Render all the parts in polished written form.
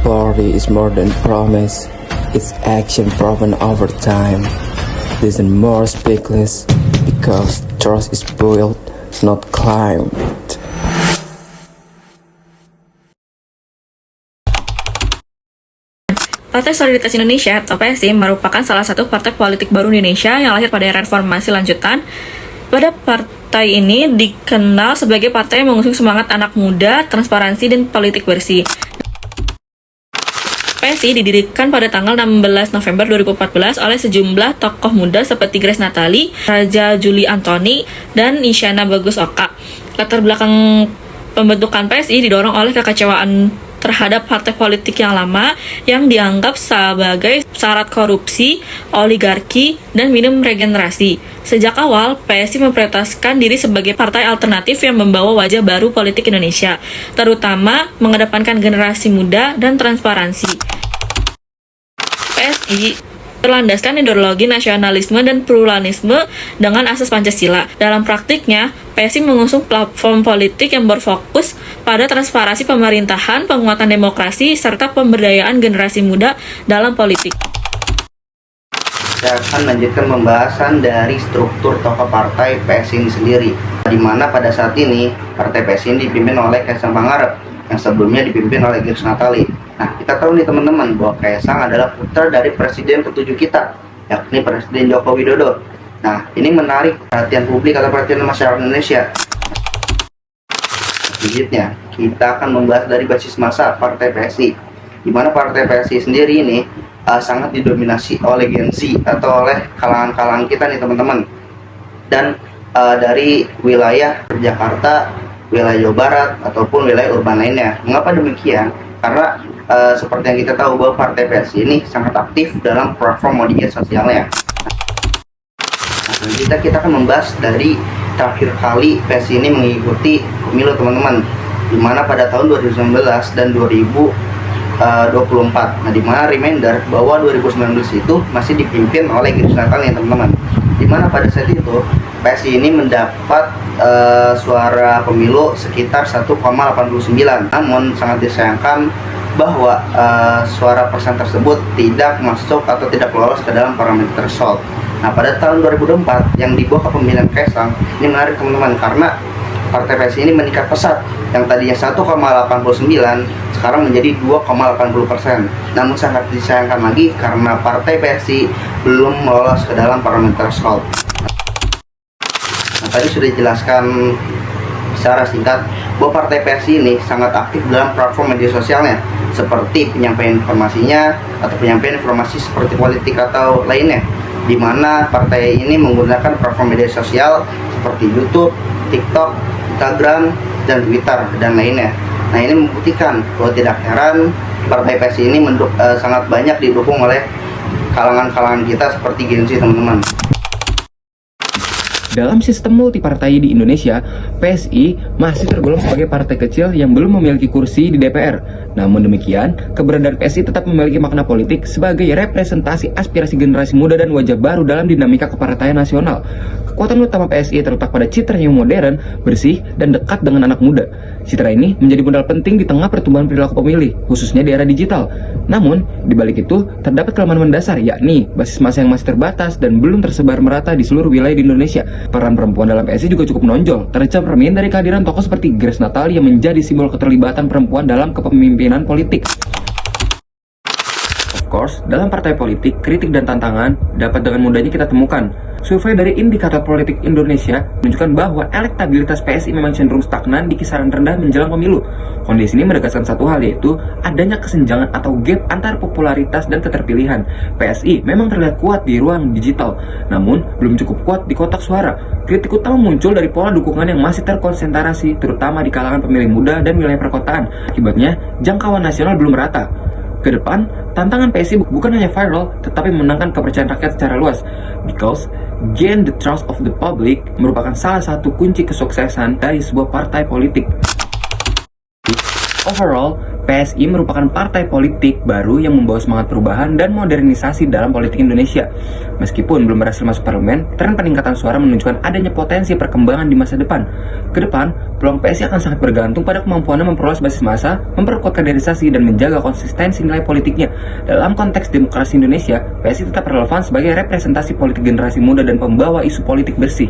party is more than promise, it's action proven over time. Listen more speechless because trust is built, not climbed. Partai Solidaritas Indonesia atau PSI merupakan salah satu partai politik baru di Indonesia yang lahir pada era reformasi lanjutan. Pada partai ini dikenal sebagai partai yang mengusung semangat anak muda, transparansi, dan politik bersih. PSI didirikan pada tanggal 16 November 2014 oleh sejumlah tokoh muda seperti Grace Natali, Raja Juli Antoni, dan Isyana Bagus Oka. Latar belakang pembentukan PSI didorong oleh kekecewaan terhadap partai politik yang lama yang dianggap sebagai syarat korupsi, oligarki, dan minim regenerasi. Sejak awal, PSI memprioritaskan diri sebagai partai alternatif yang membawa wajah baru politik Indonesia, terutama mengedepankan generasi muda dan transparansi. PSI berlandaskan ideologi nasionalisme dan pluralisme dengan asas Pancasila. Dalam praktiknya, PSI mengusung platform politik yang berfokus pada transparansi pemerintahan, penguatan demokrasi, serta pemberdayaan generasi muda dalam politik. Saya akan melanjutkan pembahasan dari struktur tokoh partai PSI ini sendiri, di mana pada saat ini partai PSI ini dipimpin oleh Kaisang Pangarep yang sebelumnya dipimpin oleh Grace Natali. Nah, kita tahu nih teman-teman bahwa Kaisang adalah putra dari presiden ketujuh kita, yakni Presiden Joko Widodo. Nah, ini menarik perhatian publik atau perhatian masyarakat Indonesia. Selanjutnya, kita akan membahas dari basis massa Partai PSI, di mana Partai PSI sendiri ini sangat didominasi oleh Gen Z atau oleh kalangan-kalangan kita nih teman-teman. Dan dari wilayah Jakarta, wilayah Jawa Barat, ataupun wilayah urban lainnya. Mengapa demikian? Karena seperti yang kita tahu bahwa Partai PSI ini sangat aktif dalam platform media sosialnya. Nah, selanjutnya kita akan membahas dari terakhir kali PSI ini mengikuti pemilu teman-teman, di mana pada tahun 2019 dan 2024. Nah, di mana reminder bahwa 2019 itu masih dipimpin oleh Grace Natali teman-teman. Di mana pada saat itu PSI ini mendapat suara pemilu sekitar 1,89. Namun sangat disayangkan bahwa suara persen tersebut tidak masuk atau tidak lolos ke dalam parliamentary threshold. Nah, pada tahun 2024 yang di bawah kepemimpinan Kaisang, ini menarik teman-teman karena Partai PSI ini meningkat pesat, yang tadinya 1,89 sekarang menjadi 2,80%. Namun sangat disayangkan lagi karena Partai PSI belum lolos ke dalam parliamentary threshold. Nah, tadi sudah dijelaskan secara singkat bahwa Partai PSI ini sangat aktif dalam platform media sosialnya, seperti penyampaian informasinya atau penyampaian informasi seperti politik atau lainnya, di mana partai ini menggunakan platform media sosial seperti YouTube, TikTok, Instagram, dan Twitter, dan lainnya. Nah, ini membuktikan bahwa tidak heran Partai PSI ini sangat banyak didukung oleh kalangan-kalangan kita seperti Gen Z, teman-teman. Dalam sistem multipartai di Indonesia, PSI masih tergolong sebagai partai kecil yang belum memiliki kursi di DPR. Namun demikian, keberadaan PSI tetap memiliki makna politik sebagai representasi aspirasi generasi muda dan wajah baru dalam dinamika kepartaian nasional. Kekuatan utama PSI terletak pada citra yang modern, bersih, dan dekat dengan anak muda. Citra ini menjadi modal penting di tengah pertumbuhan perilaku pemilih, khususnya di era digital. Namun, di balik itu, terdapat kelemahan mendasar, yakni basis massa yang masih terbatas dan belum tersebar merata di seluruh wilayah di Indonesia. Peran perempuan dalam PSI juga cukup menonjol, tercermin dari kehadiran tokoh seperti Grace Natali yang menjadi simbol keterlibatan perempuan dalam kepemimpinan politik. Of course, dalam partai politik, kritik dan tantangan dapat dengan mudahnya kita temukan. Survei dari Indikator Politik Indonesia menunjukkan bahwa elektabilitas PSI memang cenderung stagnan di kisaran rendah menjelang pemilu. Kondisi ini menegaskan satu hal, yaitu adanya kesenjangan atau gap antara popularitas dan keterpilihan. PSI memang terlihat kuat di ruang digital, namun belum cukup kuat di kotak suara. Kritik utama muncul dari pola dukungan yang masih terkonsentrasi, terutama di kalangan pemilih muda dan wilayah perkotaan. Akibatnya, jangkauan nasional belum merata. Ke depan, tantangan PSI bukan hanya viral, tetapi menangkan kepercayaan rakyat secara luas. Because gain the trust of the public merupakan salah satu kunci kesuksesan dari sebuah partai politik. Overall, PSI merupakan partai politik baru yang membawa semangat perubahan dan modernisasi dalam politik Indonesia. Meskipun belum berhasil masuk parlemen, tren peningkatan suara menunjukkan adanya potensi perkembangan di masa depan. Kedepan, peluang PSI akan sangat bergantung pada kemampuannya memperluas basis massa, memperkuat kaderisasi, dan menjaga konsistensi nilai politiknya. Dalam konteks demokrasi Indonesia, PSI tetap relevan sebagai representasi politik generasi muda dan pembawa isu politik bersih.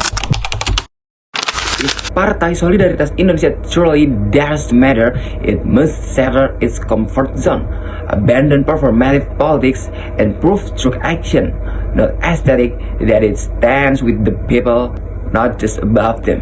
Partai Solidaritas Indonesia truly dares to matter, it must shatter its comfort zone, abandon performative politics, and prove through action, not aesthetic, that it stands with the people, not just above them.